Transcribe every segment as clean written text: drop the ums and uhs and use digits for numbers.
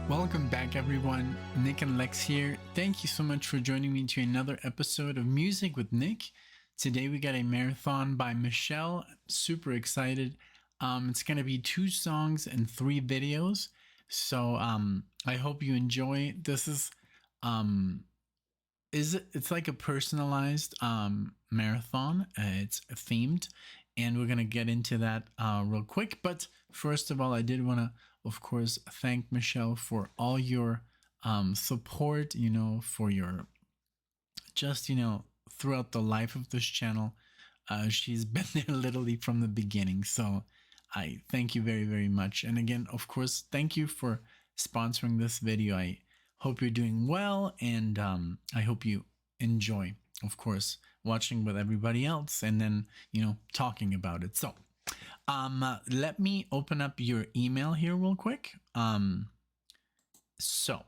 Welcome back, everyone. Nick and Lex here. Thank you so much for joining me to another episode of Music with Nick. Today we got a marathon by Michelle. Super excited. It's gonna be 2 songs and 3 videos. So I hope you enjoy. This it's like a personalized marathon. It's themed, and we're gonna get into that real quick. But first of all, I did want to, of course, thank Michelle for all your support. For your just throughout the life of this channel. She's been there literally from the beginning. So I thank you very, very much. And again, of course, thank you for sponsoring this video. I hope you're doing well, and I hope you enjoy, of course, watching with everybody else and then, talking about it. So let me open up your email here real quick. So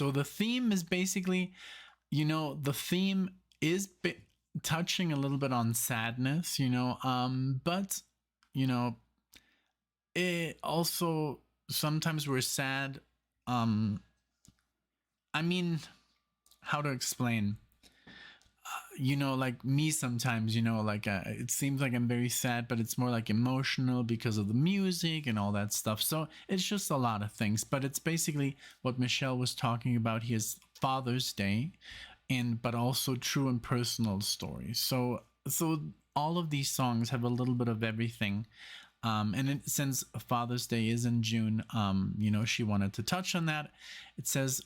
the theme is basically, the theme is touching a little bit on sadness, but, it also, sometimes we're sad. I mean, how to explain? Like me sometimes, it seems like I'm very sad, but it's more like emotional because of the music and all that stuff. So it's just a lot of things, but it's basically what Michelle was talking about here is Father's Day, but also true and personal stories. So all of these songs have a little bit of everything. Since Father's Day is in June, she wanted to touch on that. It says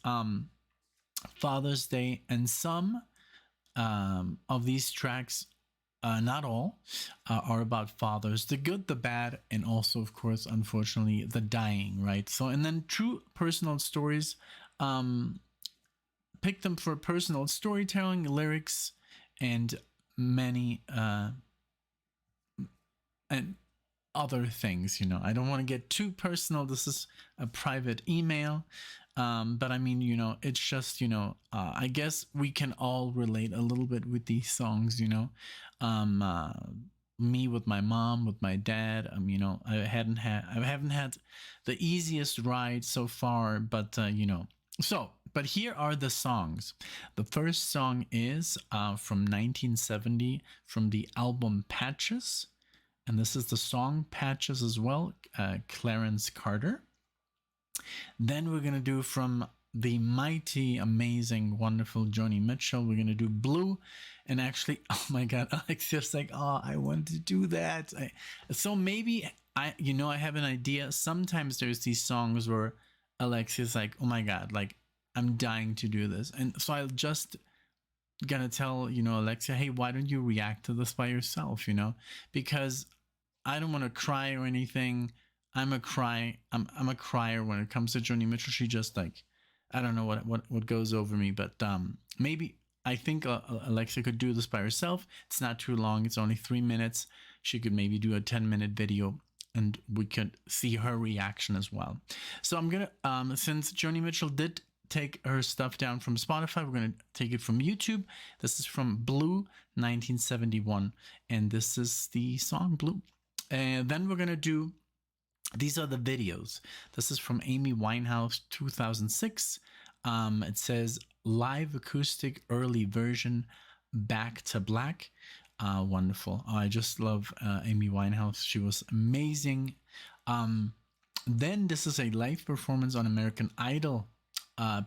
Father's Day, and some of these tracks, not all, are about fathers, the good, the bad, and also, of course, unfortunately, the dying, right? So, and then true personal stories, pick them for personal storytelling, lyrics, and many and other things. I don't want to get too personal. This is a private email. But I mean, it's just, I guess we can all relate a little bit with these songs, me with my mom, with my dad. I haven't had the easiest ride so far, but, but here are the songs. The first song is from 1970 from the album Patches. And this is the song Patches as well, Clarence Carter. Then we're going to do from the mighty, amazing, wonderful Joni Mitchell, we're going to do Blue. And actually, oh my God, Alexia's like, oh, I want to do that. So maybe, I have an idea. Sometimes there's these songs where Alexia's like, oh my God, like, I'm dying to do this. And so I'll just gonna tell, Alexia, hey, why don't you react to this by yourself, because I don't want to cry or anything. I'm a crier when it comes to Joni Mitchell. She just like, I don't know what goes over me, but maybe I think Alexa could do this by herself. It's not too long. It's only 3 minutes. She could maybe do a 10-minute video, and we could see her reaction as well. So I'm gonna since Joni Mitchell did take her stuff down from Spotify, we're gonna take it from YouTube. This is from Blue 1971, and this is the song Blue. And then we're gonna do, these are the videos. This is from Amy Winehouse 2006. It says live acoustic early version, Back to Black. Wonderful. I just love Amy Winehouse. She was amazing. Then this is a live performance on American Idol,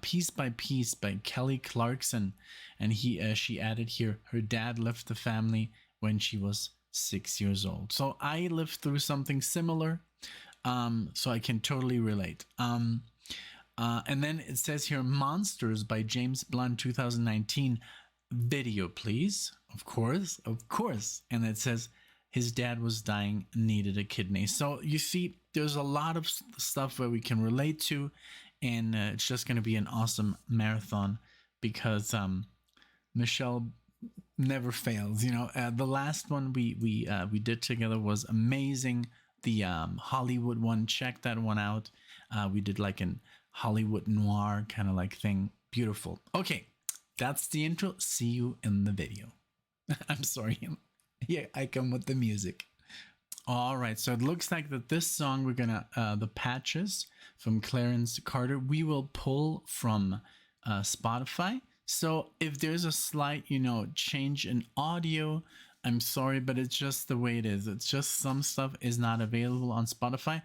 Piece by Piece by Kelly Clarkson. And she added here, her dad left the family when she was 6 years old. So I lived through something similar, so I can totally relate. And then it says here, Monsters by James Blunt 2019. Video, please. Of course. And it says his dad was dying, needed a kidney. So you see, there's a lot of stuff where we can relate to, and it's just going to be an awesome marathon because Michelle never fails. The last one we did together was amazing. The Hollywood one, check that one out. We did like an Hollywood noir kind of like thing. Beautiful. Okay, that's the intro. See you in the video. I'm sorry. Here I come with the music. All right, so it looks like that this song we're gonna the patches from Clarence Carter we will pull from Spotify. So if there's a slight, change in audio, I'm sorry, but it's just the way it is. It's just some stuff is not available on Spotify.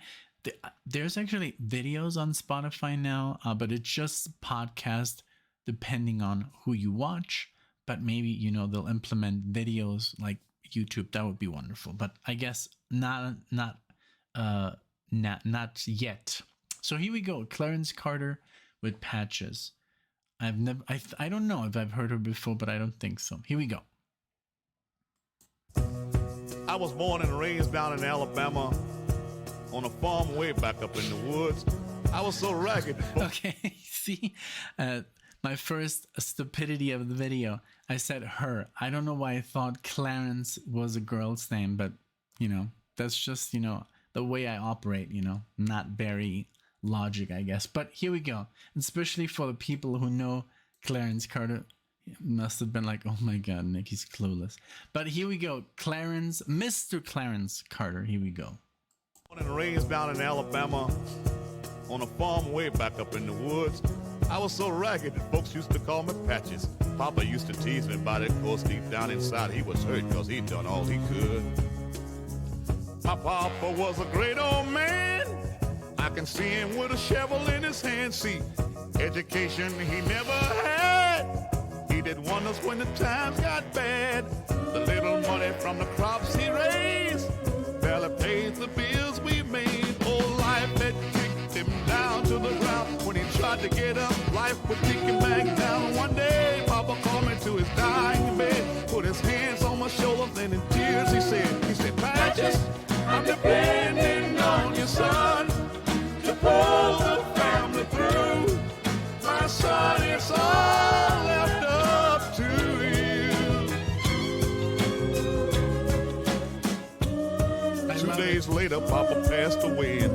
There's actually videos on Spotify now, but it's just podcast depending on who you watch. But maybe they'll implement videos like YouTube. That would be wonderful. But I guess not yet. So here we go. Clarence Carter with Patches. I've never I don't know if I've heard her before, but I don't think so. Here we go. I was born and raised down in Alabama on a farm way back up in the woods. I was so ragged. Okay, see, my first stupidity of the video, I said her. I don't know why I thought Clarence was a girl's name, but that's just the way I operate. Not very logic, I guess. But here we go. Especially for the people who know Clarence Carter, it must have been like, oh my God, Nick, he's clueless. But here we go. Mr. Clarence Carter. Here we go. Born and raised down in Alabama on a farm way back up in the woods. I was so ragged that folks used to call me Patches. Papa used to tease me about it, of course deep down inside he was hurt because he'd done all he could. My papa was a great old man. I can see him with a shovel in his hand. See, education he never had. He did wonders when the times got bad. The little money from the crops he raised barely paid the bills we made. Oh, life had kicked him down to the ground. When he tried to get up, life would kick him back down. One day, Papa called me to his dying bed, put his hands on my shoulder, then in tears he said, Patches, I'm depending on you, son, to pull the family through. My son, it's all left up to you. 2 days later, Papa passed away, and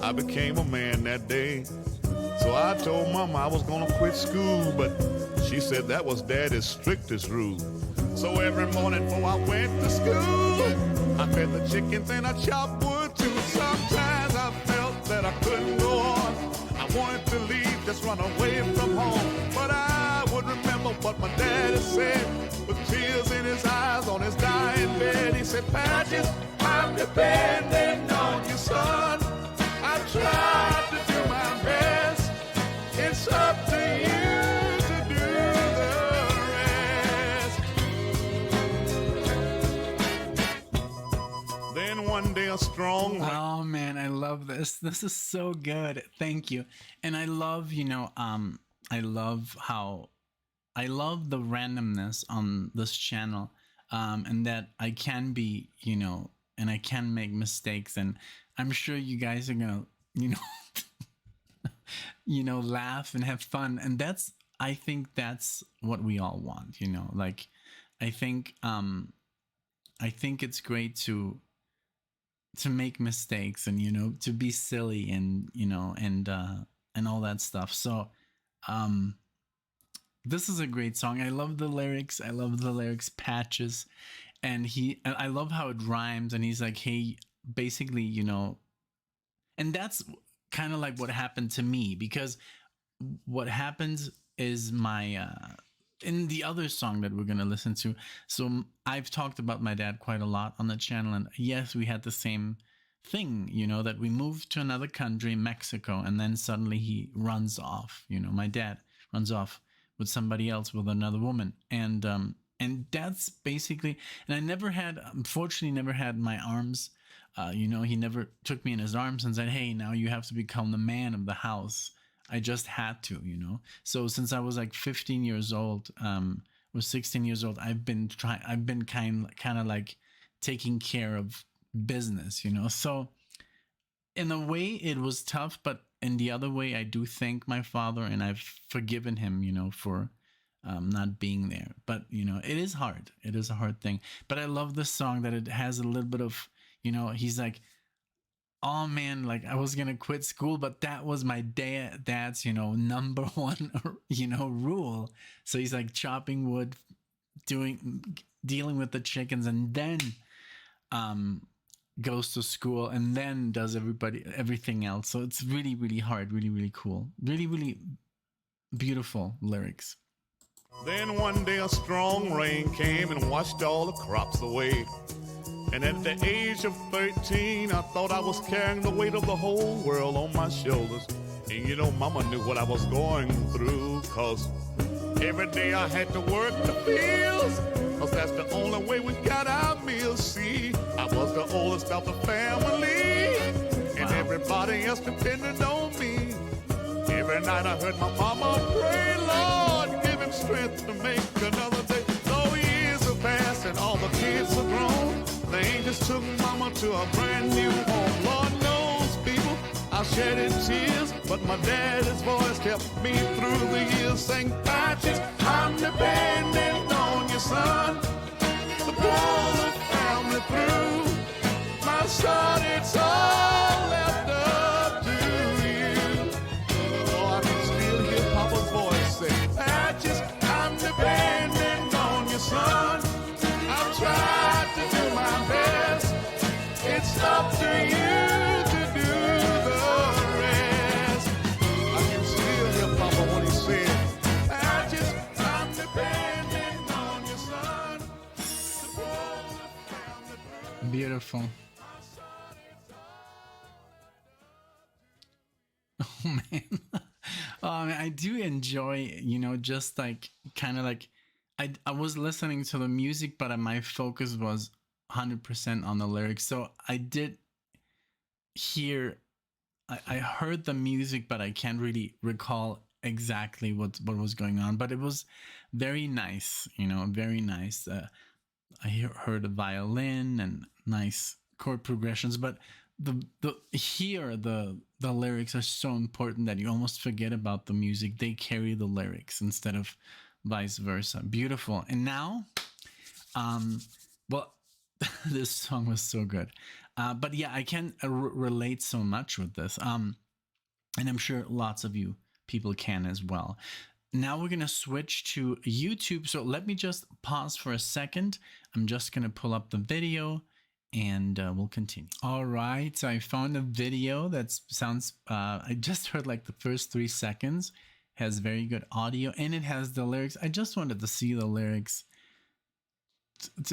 I became a man that day. So I told Mama I was gonna quit school, but she said that was Daddy's strictest rule. So every morning before I went to school, I fed the chickens and I chopped wood too. Sometimes I felt that I couldn't go on. I wanted to leave, just run away from home. But I would remember what my daddy said, with tears in his eyes on his dying bed. He said, Patches, I'm depending on you, son. I tried to do my best. It's up to you to do the rest. Then one day a strong... Oh man, I love this. This is so good. Thank you. And I love, I love the randomness on this channel. And that I can be, and I can make mistakes, and I'm sure you guys are gonna, laugh and have fun. And I think that's what we all want, like, I think it's great to make mistakes and, to be silly and, and all that stuff. So, this is a great song. I love the lyrics. I love the lyrics Patches. And I love how it rhymes, and he's like, hey, basically, and that's kind of like what happened to me, because what happens is in the other song that we're going to listen to. So I've talked about my dad quite a lot on the channel, and yes, we had the same thing, that we moved to another country, Mexico, and then suddenly he runs off, my dad runs off with somebody else, with another woman. And that's basically, and unfortunately never had my arms, he never took me in his arms and said, hey, now you have to become the man of the house. I just had to, So since I was like 15 years old, or 16 years old, I've been kind of like taking care of business, So in a way it was tough, but in the other way, I do thank my father, and I've forgiven him, for not being there. But it is hard. It is a hard thing. But I love this song that it has a little bit of, he's like, oh man, like I was gonna quit school, but that was my dad's number one rule. So he's like chopping wood, dealing with the chickens, and then goes to school and then does everything else. So it's really, really hard, really, really cool, really, really beautiful lyrics. Then one day a strong rain came and washed all the crops away. And at the age of 13, I thought I was carrying the weight of the whole world on my shoulders. And you know, Mama knew what I was going through, 'cause every day I had to work the fields, 'cause that's the only way we got our meals. See, I was the oldest of the family, and everybody else depended on me. Every night I heard my mama pray, Lord, give him strength to make another day. So years have passed and all the kids are grown. The angels took Mama to a brand new home. Lord knows, people, I shedded tears, but my daddy's voice kept me through the years. Saying, Patches, I'm depending on your son to pull the family through. My son, it's all left up to you. Oh, I can still hear Papa's voice say, Patches, I'm depending on your son. I've tried to do my best. It's up to you to do the rest. I can still hear Papa when he said, Patches, I'm depending on your son to pull the family through. Beautiful. Oh man. I do enjoy, just like kind of like I was listening to the music, but my focus was 100% on the lyrics. So I did hear, I heard the music, but I can't really recall exactly what was going on. But it was very nice, very nice. I heard a violin and nice chord progressions, but the lyrics are so important that you almost forget about the music. They carry the lyrics instead of vice versa. Beautiful. And now, well, this song was so good. But yeah, I can relate so much with this. And I'm sure lots of you people can as well. Now we're going to switch to YouTube. So let me just pause for a second. I'm just going to pull up the video and we'll continue. All right. So I found a video that sounds, I just heard like the first 3 seconds, has very good audio and it has the lyrics. I just wanted to see the lyrics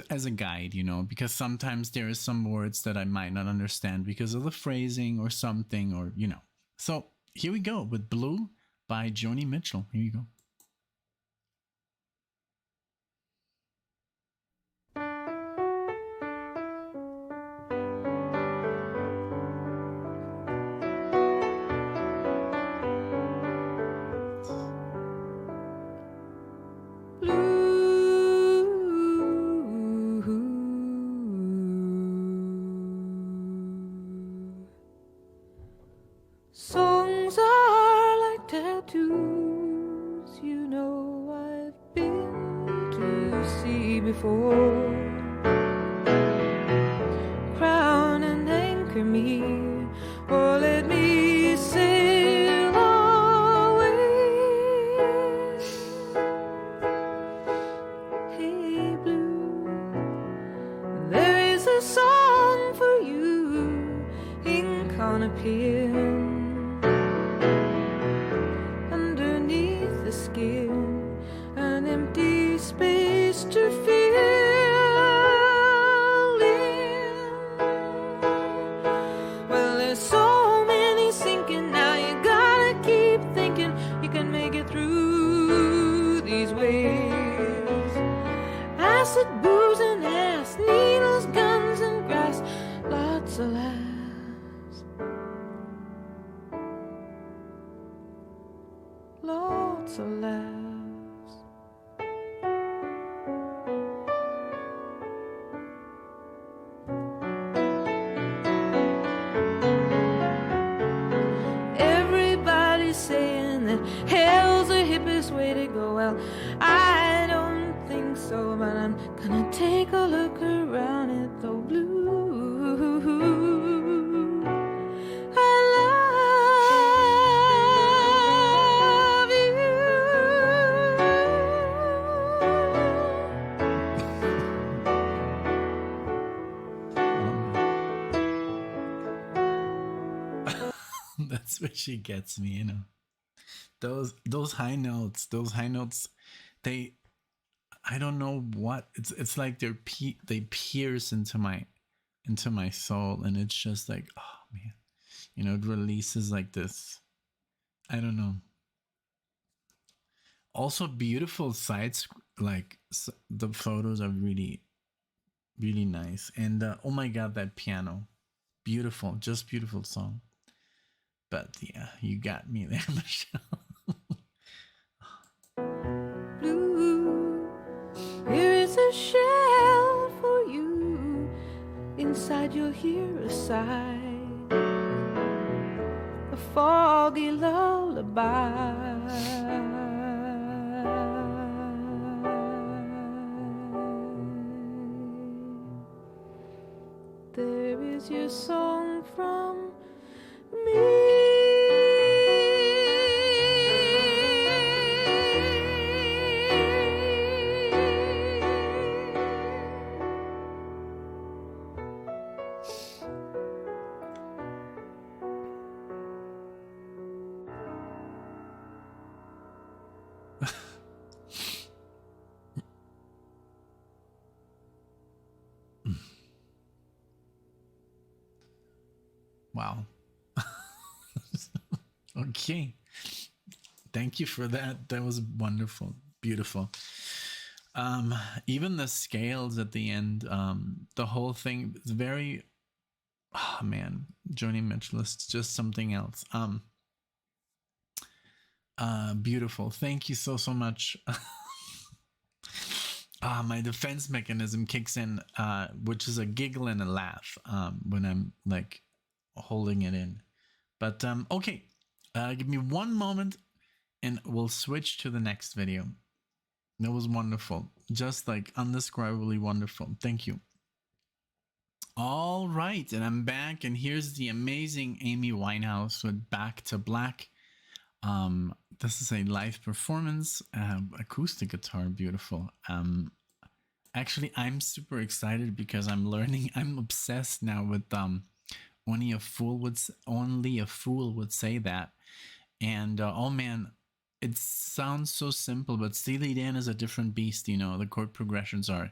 as a guide, because sometimes there are some words that I might not understand because of the phrasing or something, or, So here we go with Blue by Joni Mitchell. Here you go. Songs are like tattoos, I've been to see before. Crown and anchor me, or let me sail away. Hey blue, there is a song for you, ink on a pen. Skin, an empty space to fill in. Well, there's so many sinking now, you gotta keep thinking you can make it through these waves. Acid, booze, and ass, needles, guns, and grass, lots of laughs. Lots of laughs. Everybody's saying that hell's the hippest way to go. Well, I don't think so, but I'm gonna take a look around at the blue. That's where she gets me, you know. Those high notes, they, I don't know what, it's like they pierce into my soul, and it's just like, oh man, you know, it releases like this. I don't know. Also beautiful sights, like the photos are really really nice, and oh my god, that piano, beautiful, just beautiful song. But yeah, you got me there, Michelle. Blue, here is a shell for you. Inside you'll hear a sigh, a foggy lullaby. There is your song from me. Wow. Okay. Thank you for that. That was wonderful. Beautiful. Even the scales at the end, the whole thing is very, oh man, Joni Mitchell is just something else. Beautiful. Thank you so much. My defense mechanism kicks in, which is a giggle and a laugh when I'm like holding it in. But okay, give me one moment and we'll switch to the next video. That was wonderful. Just like undescribably wonderful. Thank you. All right, and I'm back, and here's the amazing Amy Winehouse with Back to Black. This is a live performance, acoustic guitar, beautiful. Actually, I'm super excited because I'm learning. I'm obsessed now with only a fool would say that. And oh man, it sounds so simple, but Steely Dan is a different beast. You know, the chord progressions are,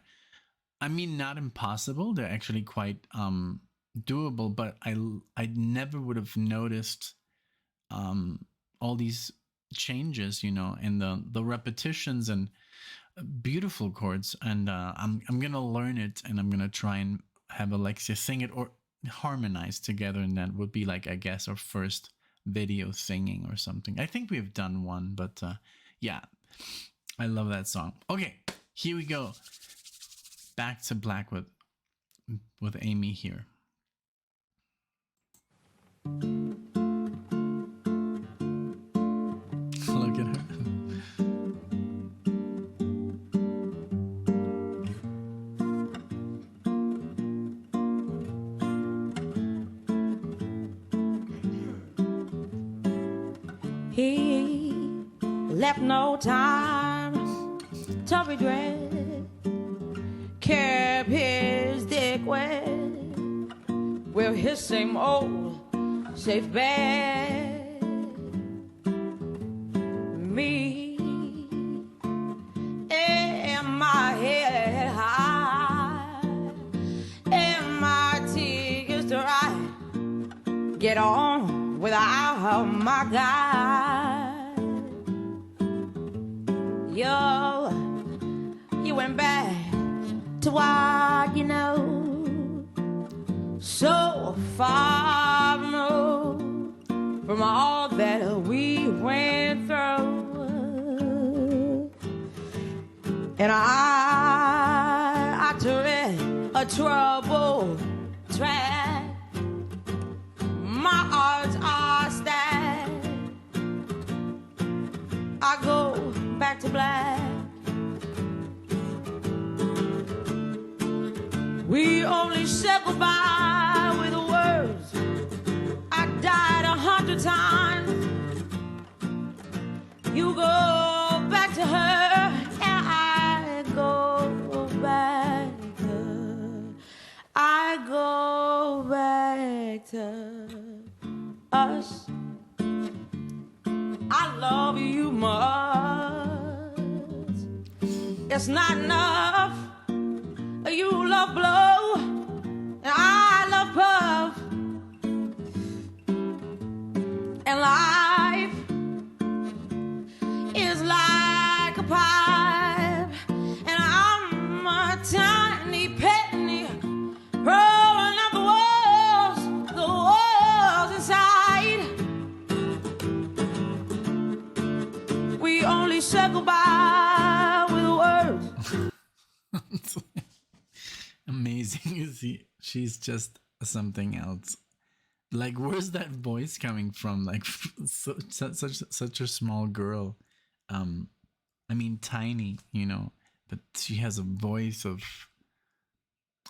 I mean, not impossible. They're actually quite doable, but I never would have noticed all these changes, you know, and the repetitions and beautiful chords. And I'm gonna learn it, and I'm gonna try and have Alexia sing it or harmonize together, and that would be like, I guess, our first video singing or something. I think we've done one, but yeah, I love that song. Okay, here we go. Back to Black with Amy here. Look at her. He left no time to regret, kept his dick wet with his same old safe bet. Me and my head high and my tears dry, get on without my guy. You went back to what you know, so far removed from all that we went through. And I tread a troubled track. My odds are stacked. I go back to black. We only said goodbye with words. I died 100 times. You go back to her, and I go back to her. I go back to us. that's not enough. You love blow, and I love puff, and life is like a pipe, and I'm a tiny penny rolling up the walls inside. We only said goodbye with words. Amazing. Is he? She's just something else. Like, where's that voice coming from? Like, such a small girl. I mean, tiny, you know, but she has a voice of,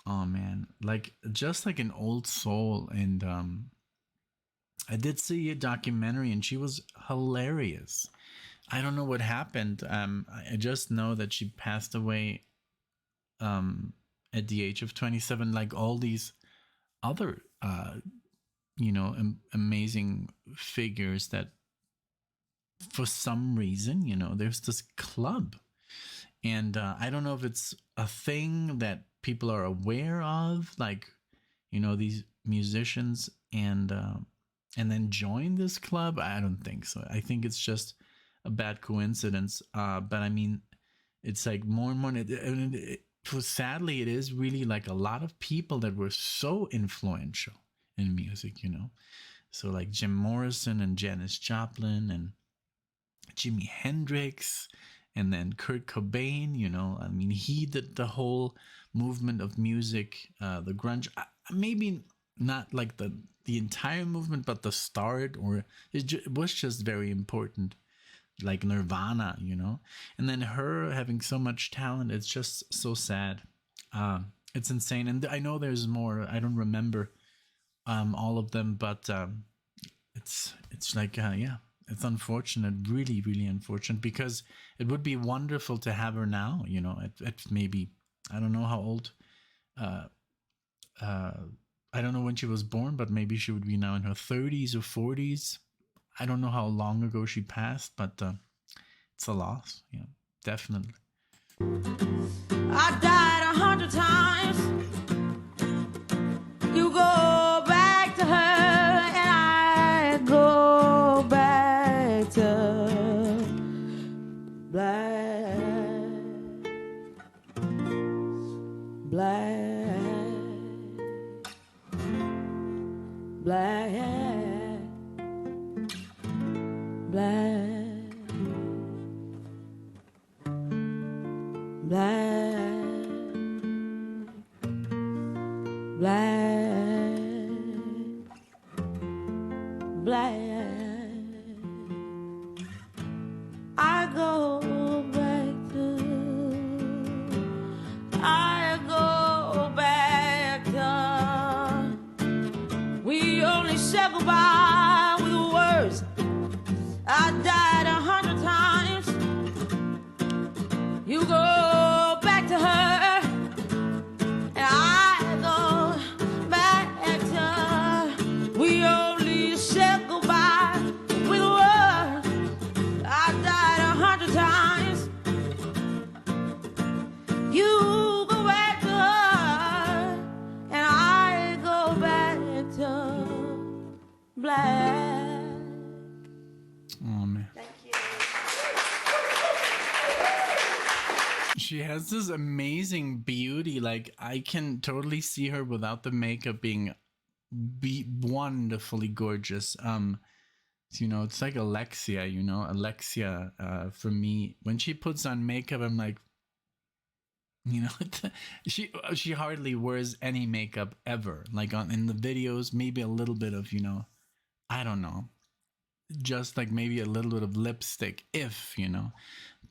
oh man, like just like an old soul. And I did see a documentary, and she was hilarious. I don't know what happened. I just know that she passed away at the age of 27, like all these other you know, amazing figures that for some reason, you know, there's this club, and I don't know if it's a thing that people are aware of, like, you know, these musicians, and then join this club. I don't think so. I think it's just a bad coincidence. But I mean, it's like more and more. Sadly, it is really like a lot of people that were so influential in music, you know. So like Jim Morrison and Janis Joplin and Jimi Hendrix, and then Kurt Cobain, you know. I mean, he did the whole movement of music, the grunge. Maybe not like the entire movement, but the start, or it was just very important, like Nirvana, you know. And then her having so much talent, it's just so sad. It's insane. And I know there's more. I don't remember all of them, but it's like yeah, it's unfortunate, really, really unfortunate, because it would be wonderful to have her now, you know, at maybe, I don't know how old, I don't know when she was born, but maybe she would be now in her 30s or 40s. I don't know how long ago she passed, but it's a loss, yeah, definitely. I died 100 times. You go back to her, and I go back to black, black, black, black, black, black, black. I go back to, I go back to, we only said goodbye with words. I died 100 times. You go back to her, and I go back to, we only said goodbye with words. I died 100 times. You go back to her, and I go back to black. Oh man. Thank you. She has this amazing beauty. Like, I can totally see her without the makeup being wonderfully gorgeous. You know, it's like Alexia, you know. Alexia, for me, when she puts on makeup, I'm like, you know, she hardly wears any makeup ever. Like in the videos, maybe a little bit of, you know, I don't know, just like maybe a little bit of lipstick, if, you know.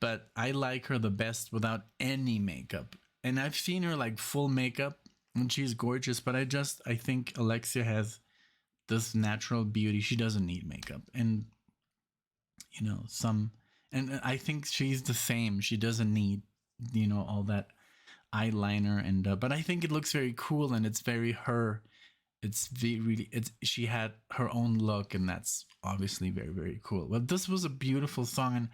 But I like her the best without any makeup. And I've seen her like full makeup, and she's gorgeous, but I think Alexia has this natural beauty. She doesn't need makeup. And, you know, and I think she's the same. She doesn't need, you know, all that eyeliner. And but I think it looks very cool, and it's very her. She had her own look, and that's obviously very, very cool. Well, this was a beautiful song, and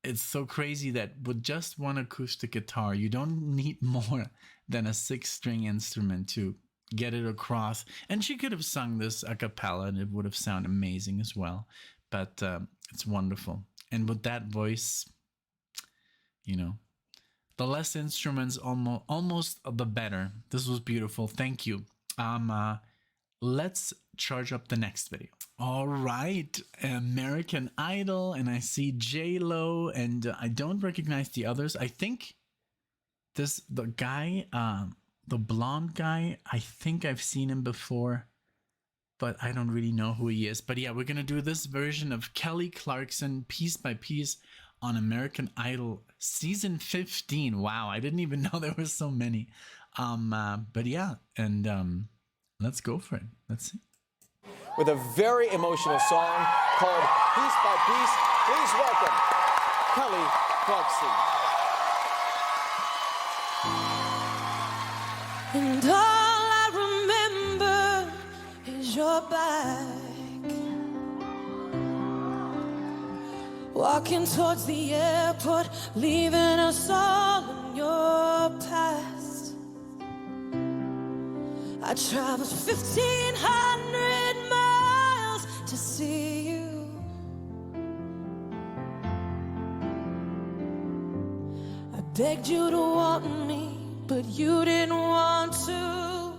it's so crazy that with just one acoustic guitar, you don't need more than a 6-string instrument to get it across. And she could have sung this a cappella and it would have sounded amazing as well. But it's wonderful. And with that voice, you know, the less instruments, almost the better. This was beautiful. Thank you. Let's charge up the next video. All right, American Idol, and I see J-Lo, and I don't recognize the others. I think the guy, the blonde guy, I think I've seen him before, but I don't really know who he is. But yeah, we're gonna do this version of Kelly Clarkson, Piece by Piece, on American Idol season 15. Wow, I didn't even know there were so many. But yeah, and let's go for it. Let's see. With a very emotional song called Piece by Piece, please welcome Kelly Clarkson. And all I remember is your back, walking towards the airport, leaving us all in your past. I traveled 1,500 miles to see you. I begged you to want me, but you didn't want to.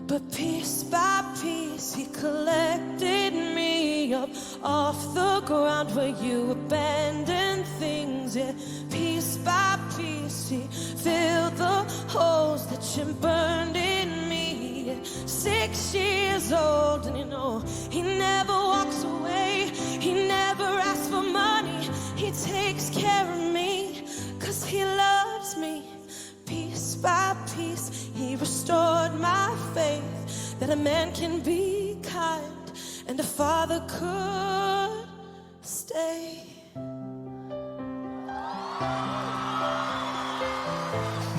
But piece by piece, he collected me up off the ground where you abandoned things. Yeah, piece by piece, he filled the holes that you burned in me. Yeah, 6 years old, and you know he never walks away. He never asks for money. He takes care of me, 'cause he loves me. Piece by piece, he restored my faith that a man can be kind and a father could stay.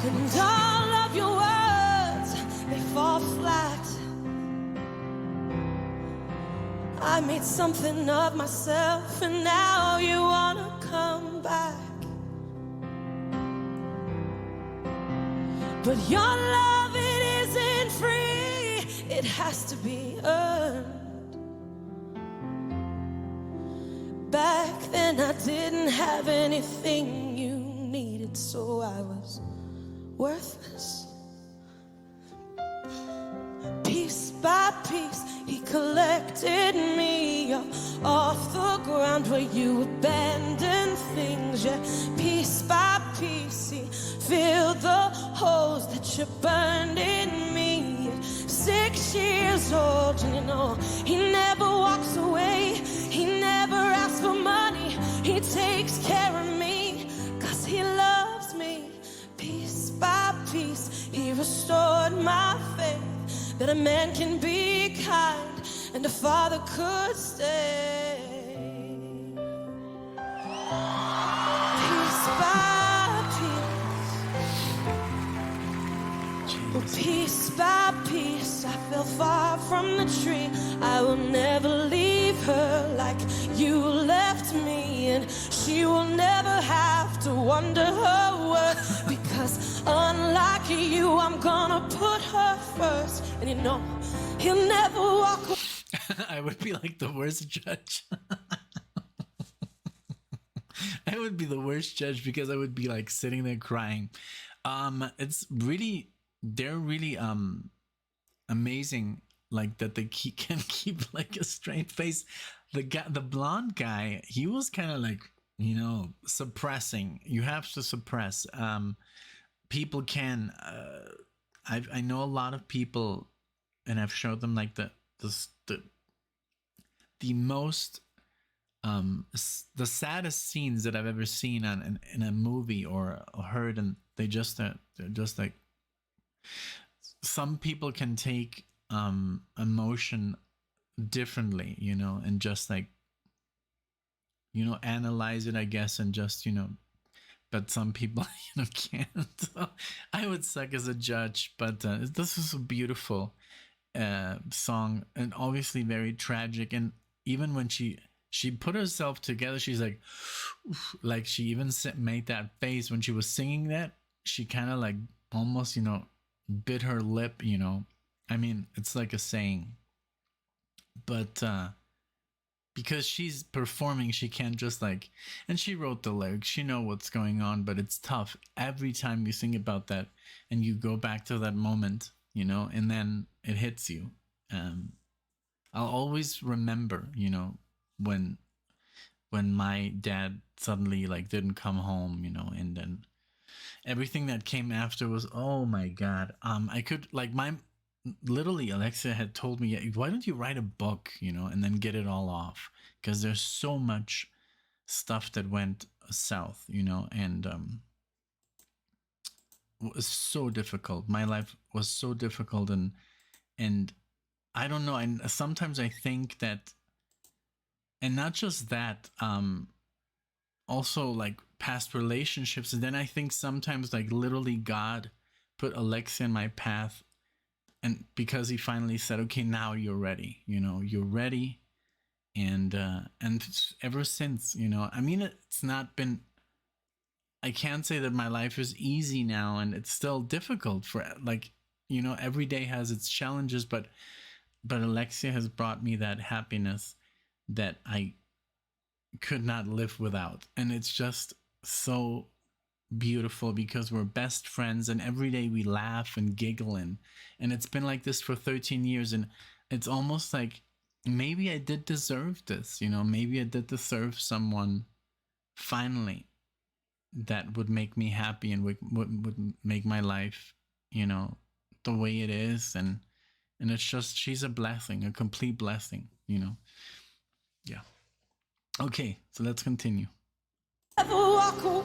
And all of your words, they fall flat. I made something of myself, and now you wanna come back. But your love, it isn't free, it has to be earned. Back then I didn't have anything you needed, so I was worthless. Piece by piece, he collected me up off the ground where you abandoned things. Yeah, piece by piece, he filled the holes that you burned in me. 6 years old, and you know he never walks away. He never asks for money. He takes care of me, 'cause he loves me. Piece by piece, he restored my faith that a man can be kind and a father could stay. Piece by piece, well, piece by piece, I fell far from the tree. I will never leave her like you left me, and she will never have to wonder her worth, because unlike you, I'm gonna put her first. And you know he'll never walk away. I would be like the worst judge. I would be the worst judge because I would be like sitting there crying. It's really, they're really amazing, like that they can keep like a straight face. The guy, the blonde guy, he was kind of like, you know, suppressing. You have to suppress. People can. I know a lot of people, and I've showed them like the most the saddest scenes that I've ever seen in a movie or heard, and they're just like, some people can take emotion differently, you know, and just like, you know, analyze it, I guess, and just, you know, but some people, you know, can't. So I would suck as a judge, but this is a beautiful song, and obviously very tragic. And even when she she put herself together. She's like she even made that face when she was singing that. She kind of like almost, you know, bit her lip, you know. I mean, it's like a saying, but because she's performing, she can't just like, and she wrote the lyrics, she know what's going on, but it's tough every time you think about that and you go back to that moment, you know, and then it hits you. I'll always remember, you know, when my dad suddenly like didn't come home, you know, and then everything that came after was, oh my god. I could like literally Alexia had told me, yeah, why don't you write a book, you know, and then get it all off, because there's so much stuff that went south, you know, and was so difficult. My life was so difficult, and I don't know, and sometimes I think that, and not just that, also like past relationships, and then I think sometimes like literally God put Alexia in my path, and because he finally said, okay, now you're ready, you know, you're ready. And ever since, you know, I mean, it's not been, I can't say that my life is easy now, and it's still difficult for, like, you know, every day has its challenges, but Alexia has brought me that happiness that I could not live without. And it's just so beautiful because we're best friends, and every day we laugh and giggle, and it's been like this for 13 years, and it's almost like maybe I did deserve this, you know, maybe I did deserve someone finally that would make me happy and would make my life, you know, the way it is. And it's just, she's a blessing, a complete blessing, you know. Yeah. Okay, so let's continue. He'll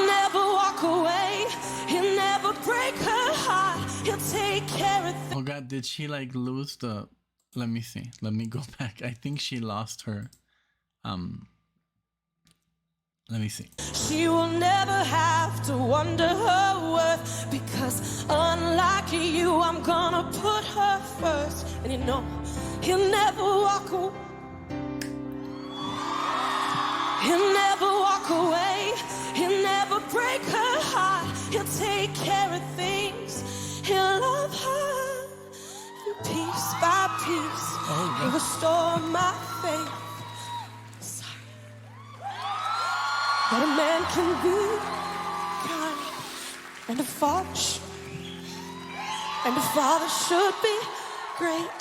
never walk away. He'll never break her heart. He'll take care of Oh god, did she like lose the, let me see, let me go back. I think she lost her let me see. She will never have to wonder her worth, because unlike you, I'm gonna put her first. And you know, he'll never walk away. He'll never walk away. He'll never break her heart. He'll take care of things. He'll love her. And piece by piece, he'll restore my faith. That a man can be kind, and a father should be great.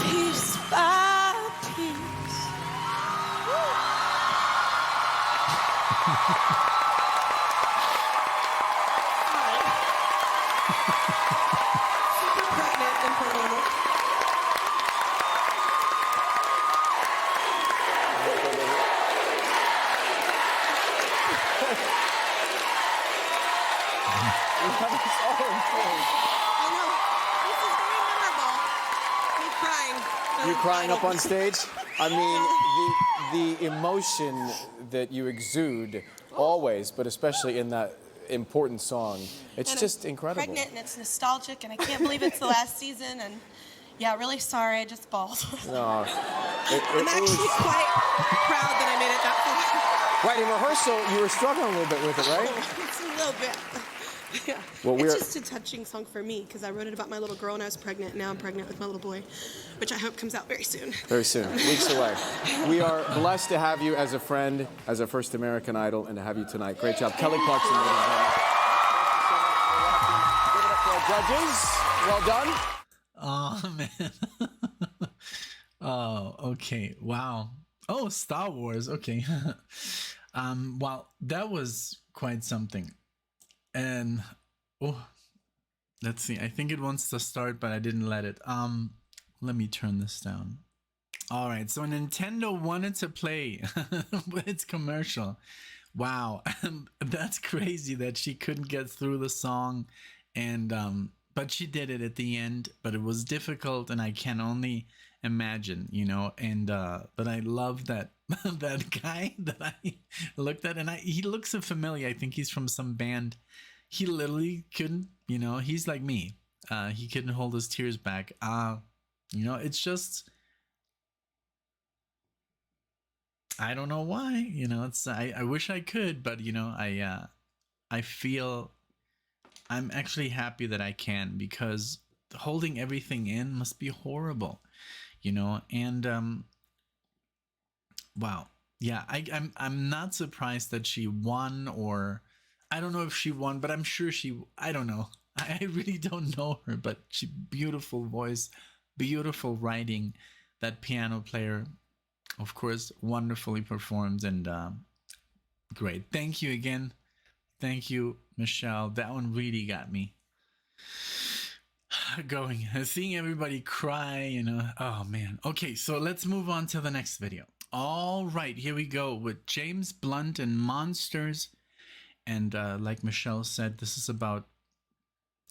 Piece by piece. Super pregnant and hormonal. I know. This is very memorable. Me crying. You crying up on stage? I mean, the emotion that you exude always, but especially in that important song, it's And just I'm incredible. Pregnant, and it's nostalgic, and I can't believe it's the last season. And yeah, really sorry, I just bawled. No, I'm actually quite proud that I made it that far. Right, in rehearsal, you were struggling a little bit with it, right? It's a little bit. Yeah. Well, It's just a touching song for me, because I wrote it about my little girl when I was pregnant. Now I'm pregnant with my little boy, which I hope comes out very soon. Very soon, weeks away. We are blessed to have you as a friend, as a first American Idol, and to have you tonight. Great job. Kelly Clarkson, ladies and gentlemen. Give it up for our judges. Well done. Oh man. Oh, okay. Wow. Oh, Star Wars. Okay. Well, that was quite something. And oh, let's see. I think it wants to start, but I didn't let it. Let me turn this down. All right. So Nintendo wanted to play its commercial. Wow. That's crazy that she couldn't get through the song, and but she did it at the end, but it was difficult, and I can only imagine, you know. And but I love that that guy that I looked at, and he looks so familiar. I think he's from some band. He literally couldn't, you know, he's like me. He couldn't hold his tears back. You know, it's just, I don't know why, you know. It's I wish I could, but you know, I feel I'm actually happy that I can, because holding everything in must be horrible, you know. And wow, yeah, I'm not surprised that she won, or I don't know if she won, but I'm sure I don't know. I really don't know her, but she beautiful voice, beautiful writing. That piano player, of course, wonderfully performed, and great. Thank you again. Thank you, Michelle. That one really got me going. Seeing everybody cry, you know. Oh man. Okay, so let's move on to the next video. All right, here we go with James Blunt and Monsters. And like Michelle said, this is about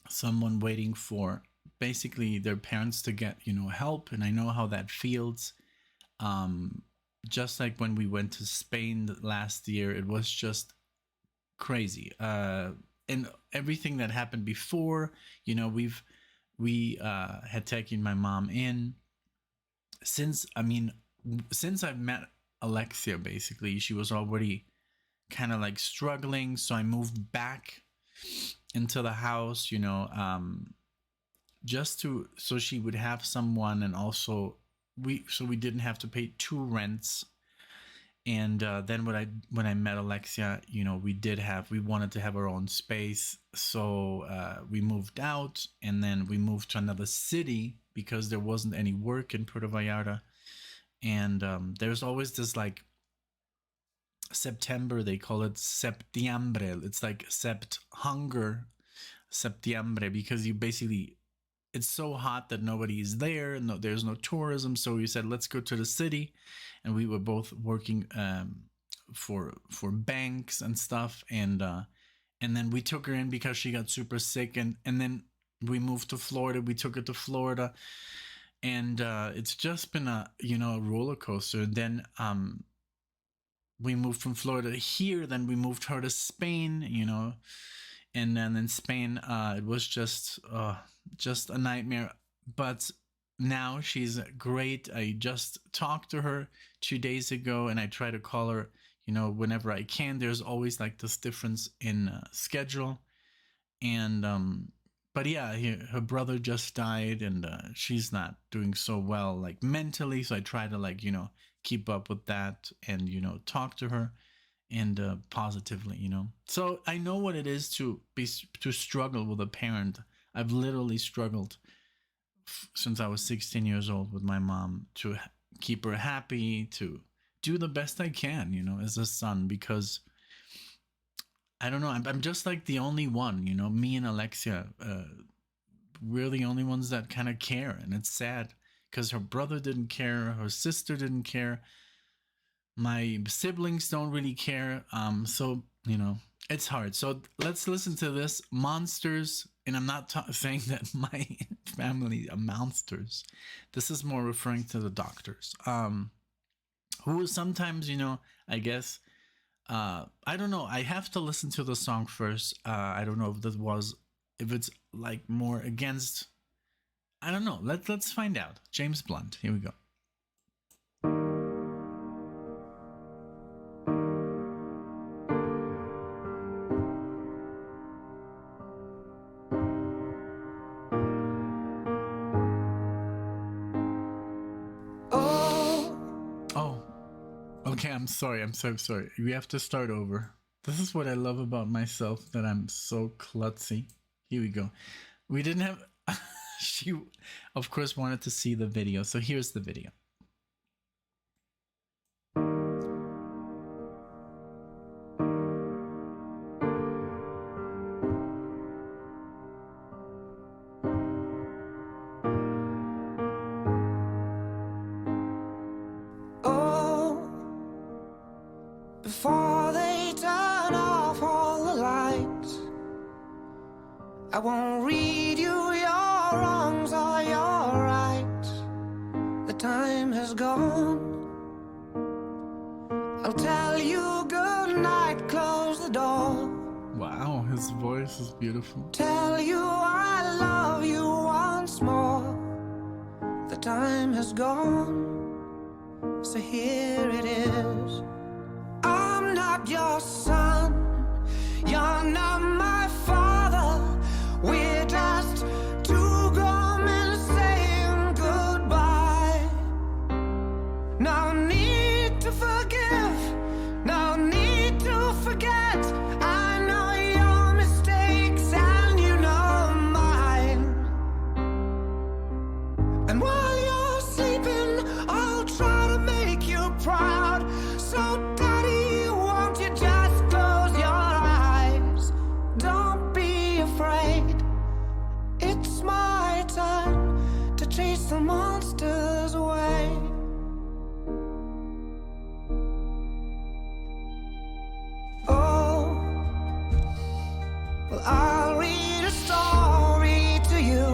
someone waiting for basically their parents to get, you know, help. And I know how that feels. Just like when we went to Spain last year, it was just crazy. And everything that happened before, you know, we had taken my mom in. Since I've met Alexia, basically she was already kind of like struggling, so I moved back into the house, you know, just so she would have someone, and also we didn't have to pay two rents. And then when I met Alexia, you know, we wanted to have our own space, so we moved out, and then we moved to another city because there wasn't any work in Puerto Vallarta. And there's always this like September, they call it septiembre. It's like hunger, septiembre, because you basically, it's so hot that nobody is there. No, there's no tourism. So we said, let's go to the city. And we were both working for banks and stuff. And then we took her in because she got super sick. And then we moved to Florida. We took her to Florida. And it's just been a roller coaster. And then we moved from Florida here. Then we moved her to Spain, you know. And then in Spain, it was just a nightmare. But now she's great. I just talked to her 2 days ago, and I try to call her, you know, whenever I can. There's always like this difference in schedule. And but yeah, her brother just died, and she's not doing so well, like mentally. So I try to, like, you know, keep up with that, and, you know, talk to her, and positively, you know. So I know what it is to struggle with a parent. I've literally struggled since I was 16 years old with my mom, to keep her happy, to do the best I can, you know, as a son, because I don't know, I'm just like the only one, you know. Me and Alexia, we're the only ones that kind of care, and it's sad because her brother didn't care, her sister didn't care, my siblings don't really care. So, you know, it's hard. So let's listen to this, Monsters. And I'm not saying that my family are monsters. This is more referring to the doctors, who sometimes, you know, I guess, I don't know. I have to listen to the song first. I don't know if it's like more against, I don't know. Let's find out. James Blunt. Here we go. Okay, I'm sorry. I'm so sorry. We have to start over. This is what I love about myself, that I'm so klutzy. Here we go. We didn't have... She, of course, wanted to see the video. So here's the video. Before they turn off all the lights, I won't read you your wrongs or your rights. The time has gone. I'll tell you good night, close the door. Wow, his voice is beautiful. Tell you I love you once more. The time has gone, so here it is. I'm not your son, you're not my father. We're just two grown men saying goodbye. No need to forgive, no need to forget. I know your mistakes and you know mine. And while you're sleeping, I'll try to make you proud. So daddy, won't you just close your eyes? Don't be afraid. It's my time to chase the monsters away. Oh, well, I'll read a story to you.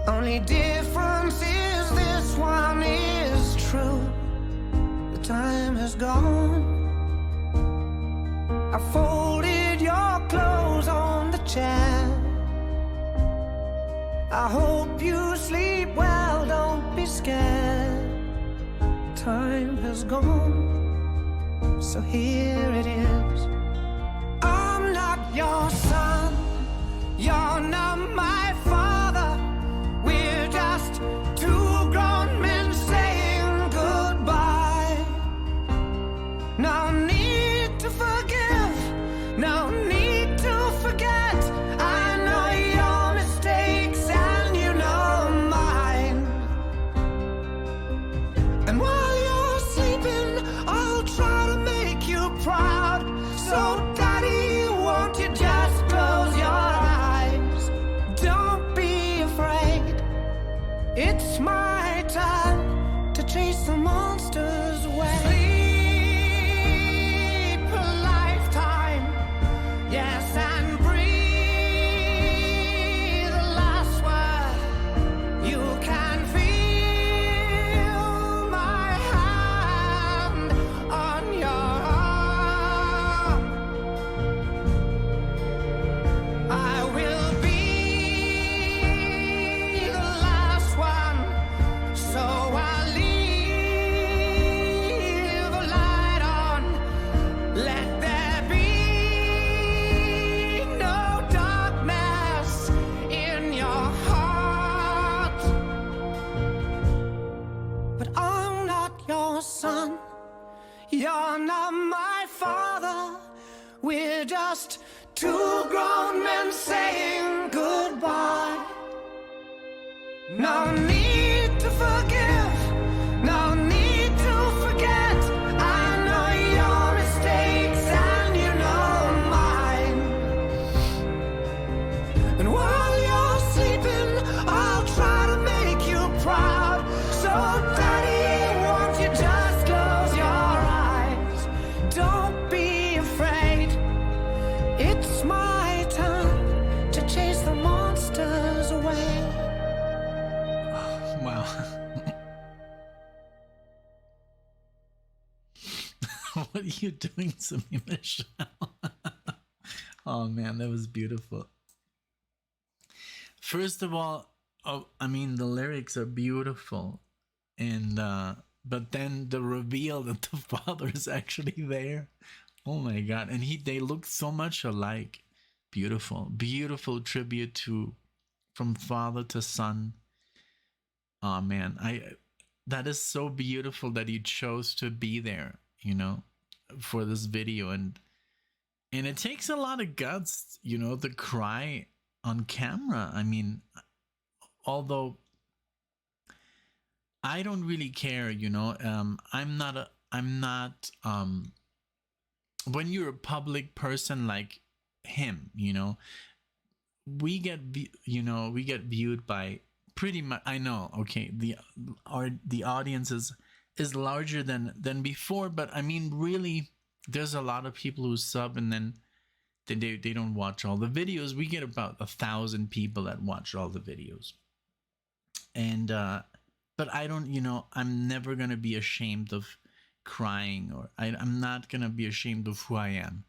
Only difference is this one is true. The time has gone. I folded your clothes on the chair. I hope you sleep well, don't be scared. Time has gone, so here it is. I'm not your son, you're not my father. We're just two grown men saying goodbye. No need to forgive, no need to forget. I know your mistakes and you know mine. And while you're sleeping, I'll try to make you proud. So daddy, won't you just close your eyes? Don't be afraid. It's my time to chase the monsters away. Sleep a lifetime, yes, and breathe the last word. You can feel my hand on your arm. I will be the last one, so I'll leave a light on. Let there be no darkness in your heart. But I'm not your son, you're not my father. We're just two grown men saying goodbye. No need to forgive, no need to forget. I know your mistakes and you know mine. And while you're sleeping, I'll try to make you proud. So daddy, won't you just close your eyes? Don't be afraid. It's my time to chase the monsters away. Wow. What are you doing to me, Michelle? Oh man, that was beautiful. First of all, I mean, the lyrics are beautiful, and but then the reveal that the father is actually there. Oh my god! And they look so much alike. Beautiful, beautiful tribute to from father to son. Oh man, that is so beautiful that you chose to be there, you know, for this video, and it takes a lot of guts, you know, to cry on camera. I mean, although I don't really care, you know, I'm not when you're a public person like him, you know, we get viewed by pretty much, I know, okay, the audience is larger than before, but I mean, really, there's a lot of people who sub and then they don't watch all the videos. We get about 1,000 people that watch all the videos, And but I don't, I'm never gonna be ashamed of crying, or I'm not gonna be ashamed of who I am.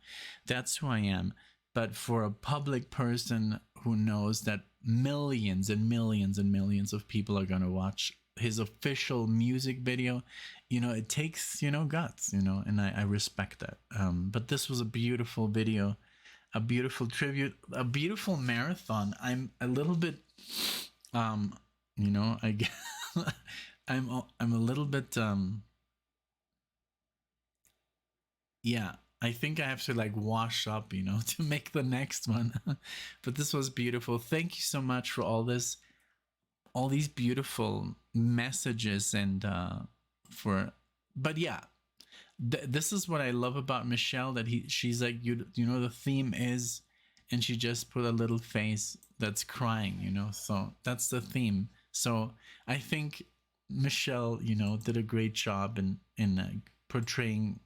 That's who I am. But for a public person who knows that millions and millions and millions of people are gonna watch his official music video, it takes, guts, and I respect that. But this was a beautiful video, a beautiful tribute, a beautiful marathon. I'm a little bit, I guess I'm a little bit, yeah. I think I have to like wash up, to make the next one. But this was beautiful. Thank you so much for all these beautiful messages and but yeah, this is what I love about Michelle, that she's like, the theme is, and she just put a little face that's crying, so that's the theme. So I think Michelle, did a great job in portraying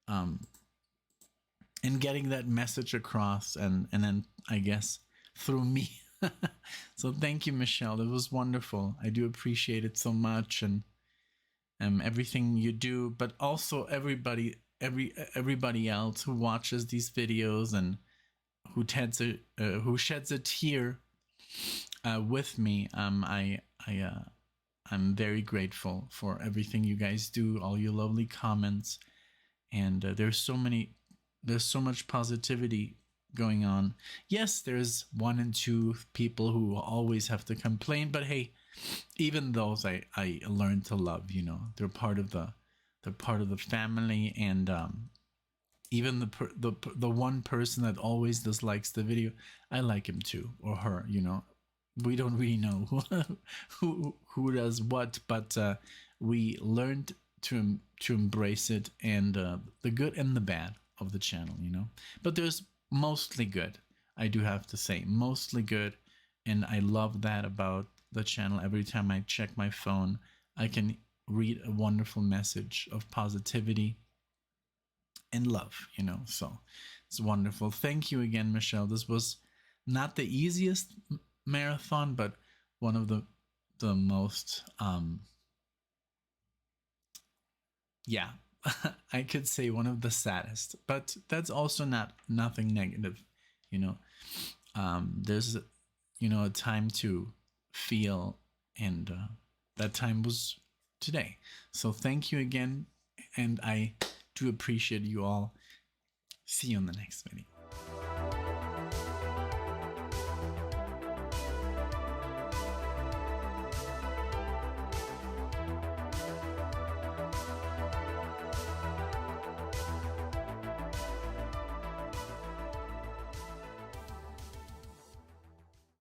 and getting that message across, and then I guess through me. So thank you, Michelle. That was wonderful. I do appreciate it so much, and everything you do, but also everybody else who watches these videos and who sheds a tear with me. I'm very grateful for everything you guys do, all your lovely comments, and there's so much positivity going on. Yes, there's one and two people who always have to complain, but hey, even those I learned to love. They're part of the family, and even the one person that always dislikes the video, I like him too, or her. We don't really know who does what, but we learned to embrace it, and the good and the bad of the channel. But there's mostly good. I do have to say, mostly good, and I love that about the channel. Every time I check my phone, I can read a wonderful message of positivity and love, so it's wonderful. Thank you again, Michelle. This was not the easiest marathon, but one of the most yeah, I could say one of the saddest, but that's also nothing negative. There's a time to feel, and that time was today. So thank you again, and I do appreciate you all. See you in the next video.